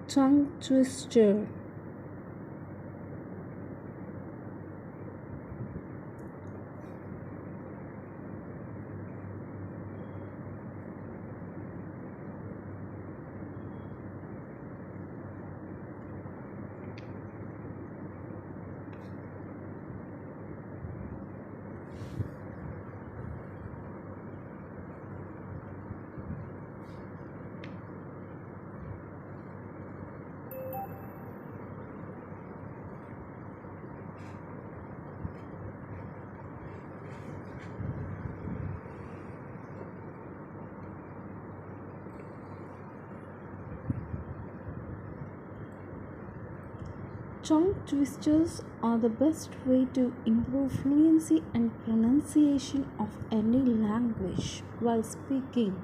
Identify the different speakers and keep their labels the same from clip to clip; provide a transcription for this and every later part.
Speaker 1: tongue twister. Tongue twisters are the best way to improve fluency and pronunciation of any language while speaking.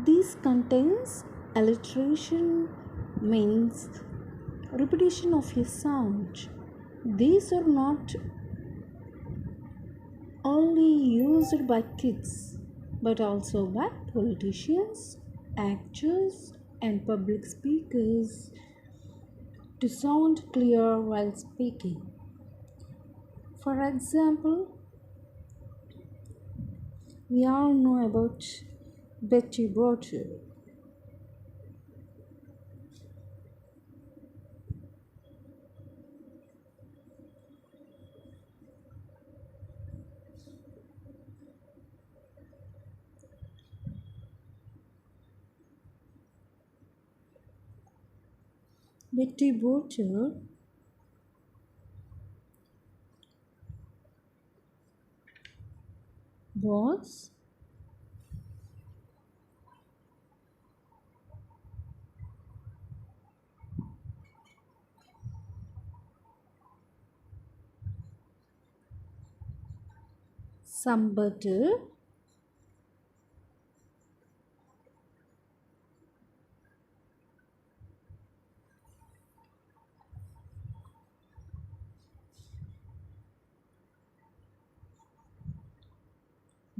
Speaker 1: These contains alliteration, means repetition of a sound. These are not only used by kids but also by politicians, actors, and public speakers to sound clear while speaking. For example, we all know about Betty Botter. Betty Botter was some butter,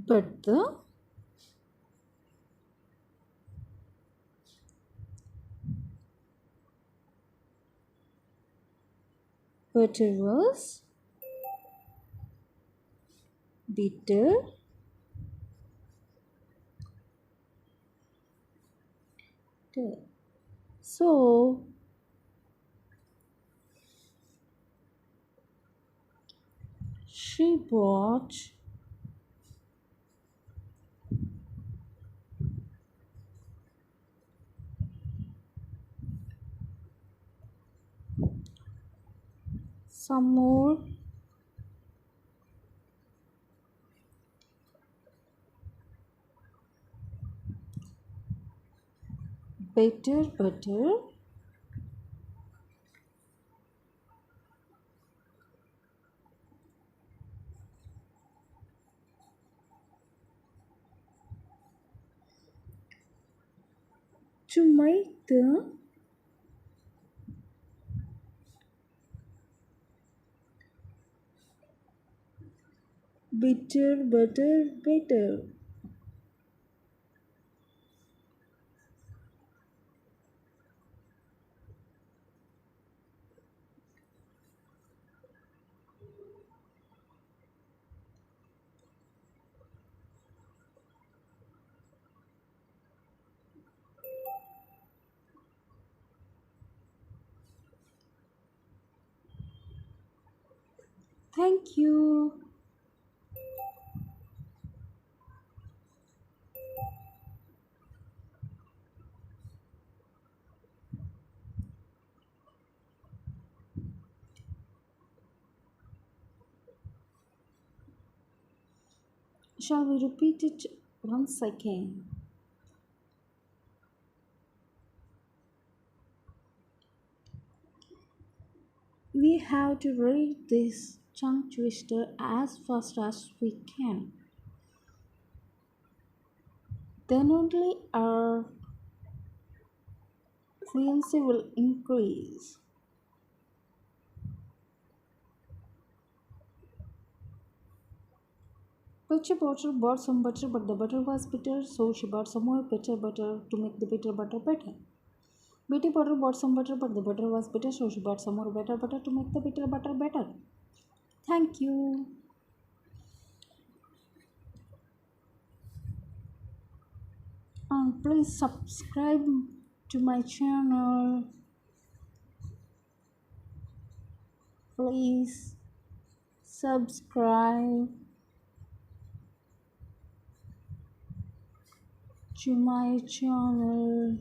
Speaker 1: but the butter was bitter. So, she bought some more bitter butter to make the bitter butter better. Thank you. Shall we repeat it once again? We have to read this tongue twister as fast as we can. Then only our fluency will increase. Betty Potter bought some butter, but the butter was bitter, so she bought some more bitter butter to make the bitter butter better. Betty Potter bought some butter, but the butter was bitter, so she bought some more better butter to make the bitter butter better. Thank you. And please subscribe to my channel. Please subscribe to my channel.